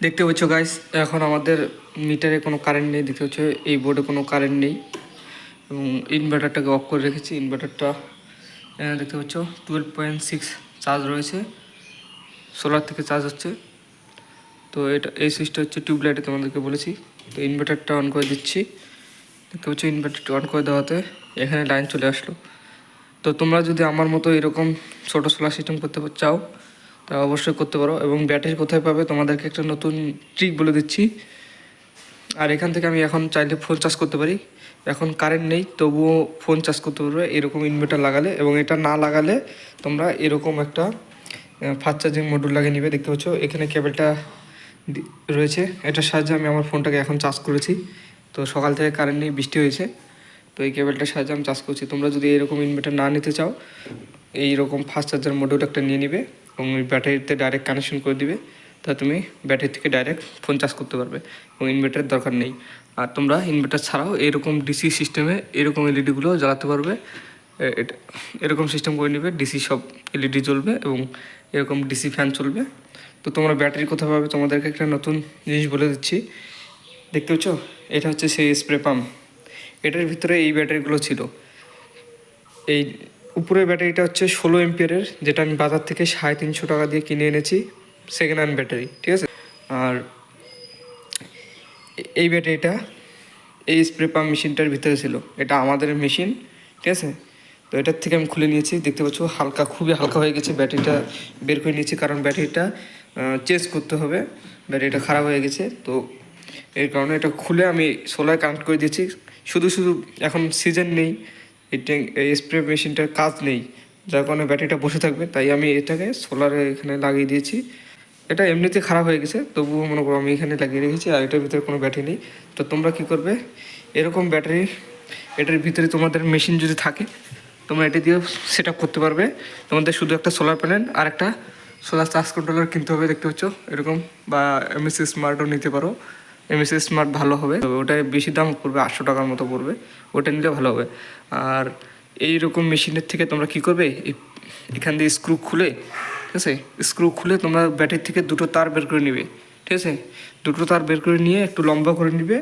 দেখতে পাচ্ছ গাইস, এখন আমাদের মিটারে কোনো কারেন্ট নেই। দেখতে পাচ্ছ এই বোর্ডে কোনো কারেন্ট নেই এবং ইনভার্টারটাকে অফ করে রেখেছি। ইনভার্টারটা দেখতে পাচ্ছ 12.6 চার্জ রয়েছে, সোলার থেকে চার্জ হচ্ছে। তো এই সুইচটা হচ্ছে টিউবলাইটে, তোমাদেরকে বলেছি। তো ইনভার্টারটা অন করে দিচ্ছি। দেখতে পাচ্ছ ইনভার্টারটা অন করে দেওয়াতে এখানে লাইন চলে আসলো। তো তোমরা যদি আমার মতো এরকম ছোটো সোলার সিস্টেম করতে চাও তা অবশ্যই করতে পারো। এবং ব্যাটারি কোথায় পাবে তোমাদেরকে একটা নতুন ট্রিক বলে দিচ্ছি। আর এখান থেকে আমি এখন চাইলে ফোন চার্জ করতে পারি। এখন কারেন্ট নেই, তবুও ফোন চার্জ করতে পারবে এরকম ইনভার্টার লাগালে। এবং এটা না লাগালে তোমরা এরকম একটা ফাস্ট চার্জিং মডিউল লাগিয়ে নিবে। দেখতে পাচ্ছ এখানে কেবলটা রয়েছে, এটার সাহায্যে আমি আমার ফোনটাকে এখন চার্জ করেছি। তো সকাল থেকে কারেন্ট নেই, বৃষ্টি হয়েছে, তো এই কেবলটার সাহায্যে আমি চার্জ করছি। তোমরা যদি এরকম ইনভার্টার না নিতে চাও, এইরকম ফাস্ট চার্জার মডিউল একটা নিয়ে নিবে এবং ব্যাটারিতে ডাইরেক্ট কানেকশন করে দিবে। তা তুমি ব্যাটারি থেকে ডাইরেক্ট ফোন চার্জ করতে পারবে এবং ইনভার্টারের দরকার নেই। আর তোমরা ইনভার্টার ছাড়াও এরকম ডিসি সিস্টেমে এরকম এলইডিগুলো জ্বালাতে পারবে। এটা এরকম সিস্টেম করে নেবে, ডিসি সব এলইডি জ্বলবে এবং এরকম ডিসি ফ্যান চলবে। তো তোমরা ব্যাটারি কোথায় পাবে তোমাদেরকে একটা নতুন জিনিস বলে দিচ্ছি। দেখতে পাচ্ছ এটা হচ্ছে সেই স্প্রে পাম্প। এটার ভিতরে এই ব্যাটারিগুলো ছিল। এই উপরের ব্যাটারিটা হচ্ছে 16 এমপিয়ারের, যেটা আমি বাজার থেকে 350 টাকা দিয়ে কিনে এনেছি, সেকেন্ড হ্যান্ড ব্যাটারি, ঠিক আছে। আর এই ব্যাটারিটা এই স্প্রে পাম্প মেশিনটার ভিতরে ছিল। এটা আমাদের মেশিন, ঠিক আছে। তো এটার থেকে আমি খুলে নিয়েছি। দেখতে পাচ্ছ হালকা, খুবই হালকা হয়ে গেছে। ব্যাটারিটা বের করে নিয়েছি কারণ ব্যাটারিটা চেঞ্জ করতে হবে, ব্যাটারিটা খারাপ হয়ে গেছে। তো এর কারণে এটা খুলে আমি সোলার কানেক্ট করে দিয়েছি। শুধু এখন সিজন নেই, এই স্প্রে মেশিনটার কাজ নেই, যার কারণে ব্যাটারিটা বসে থাকবে, তাই আমি এটাকে সোলারে এখানে লাগিয়ে দিয়েছি। এটা এমনিতে খারাপ হয়ে গেছে, তবুও মনে করো আমি এখানে লাগিয়ে রেখেছি। আর এটার ভিতরে কোনো ব্যাটারি নেই। তো তোমরা কী করবে, এরকম ব্যাটারি এটার ভিতরে তোমাদের মেশিন যদি থাকে, তোমরা এটা দিয়ে সেট আপ করতে পারবে। তোমাদের শুধু একটা সোলার প্যানেল আর একটা সোলার চার্জ কন্ট্রোলার কিনতে হবে। দেখতে পাচ্ছ এরকম, বা এমএসসি স্মার্টও নিতে পারো। এমএসসি স্মার্ট ভালো হবে, ওটা বেশি দাম পড়বে, 800 টাকার মতো পড়বে, ওটা নিলে ভালো হবে। আর এইরকম মেশিনের থেকে তোমরা কী করবে, এখান দিয়ে স্ক্রু খুলে, ঠিক আছে, স্ক্রু খুলে তোমরা ব্যাটারি থেকে দুটো তার বের করে নিবে, ঠিক আছে। দুটো তার বের করে নিয়ে একটু লম্বা করে নিবে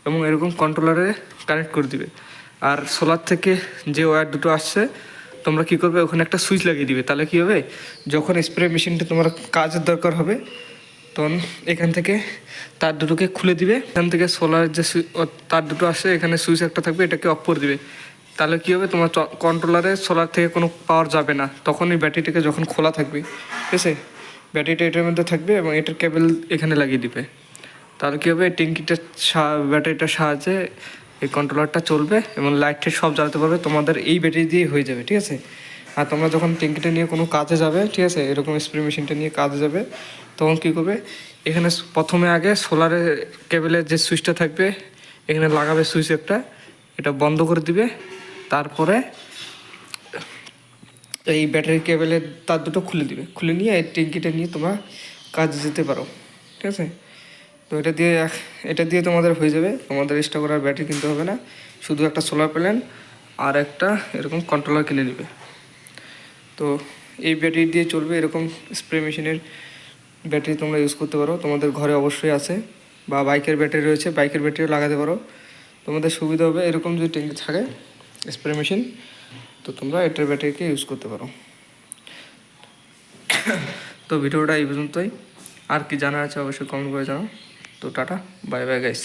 এবং এরকম কন্ট্রোলারে কানেক্ট করে দিবে। আর সোলার থেকে যে ওয়্যার দুটো আসছে, তোমরা কী করবে, ওখানে একটা সুইচ লাগিয়ে দিবে। তাহলে কী হবে, যখন স্প্রে মেশিনটা তোমার কাজের দরকার হবে, তখন এখান থেকে তার দুটোকে খুলে দিবে। এখান থেকে সোলারের যে তার দুটো আসে, এখানে সুইচ একটা থাকবে, এটাকে অফ করে দিবে। তাহলে কী হবে, তোমার কন্ট্রোলারে সোলার থেকে কোনো পাওয়ার যাবে না। তখন এই ব্যাটারিটাকে যখন খোলা থাকবে, ঠিক আছে, ব্যাটারিটা এটার মধ্যে থাকবে এবং এটার কেবল এখানে লাগিয়ে দিবে। তাহলে কী হবে, ট্যাঙ্কিটার ব্যাটারিটার সাহায্যে এই কন্ট্রোলারটা চলবে এবং লাইট সব জ্বালাতে পারবে। তোমাদের এই ব্যাটারি দিয়ে হয়ে যাবে, ঠিক আছে। আর তোমরা যখন ট্যাঙ্কিটা নিয়ে কোনো কাজে যাবে, ঠিক আছে, এরকম স্প্রে মেশিনটা নিয়ে কাজে যাবে, তখন কী করবে, এখানে প্রথমে আগে সোলারের কেবলের যে সুইচটা থাকবে, এখানে লাগাবে সুইচ একটা, এটা বন্ধ করে দিবে। তারপরে এই ব্যাটারি কেবলের তার দুটো খুলে দিবে, খুলে নিয়ে এই ট্যাঙ্কিটা নিয়ে তোমরা কাজে যেতে পারো, ঠিক আছে। তো এটা দিয়ে তোমাদের হয়ে যাবে। তোমাদের এক্সট্রা করে আর ব্যাটারি কিনতে হবে না, শুধু একটা সোলার প্যানেল আর একটা এরকম কন্ট্রোলার কিনে নেবে। তো এই ব্যাটারি দিয়ে চলবে। এরকম স্প্রে মেশিনের ব্যাটারি তোমরা ইউজ করতে পারো, তোমাদের ঘরে অবশ্যই আছে, বা বাইকের ব্যাটারি রয়েছে, বাইকের ব্যাটারিও লাগাতে পারো, তোমাদের সুবিধা হবে। এরকম যদি ট্যাঙ্কি থাকে স্প্রে মেশিন, তো তোমরা এটার ব্যাটারিকে ইউজ করতে পারো। তো ভিডিওটা এই পর্যন্তই। আর কি জানা আছে অবশ্যই কমেন্ট করে জানাও। তো টাটা, বাই বাই গাইস।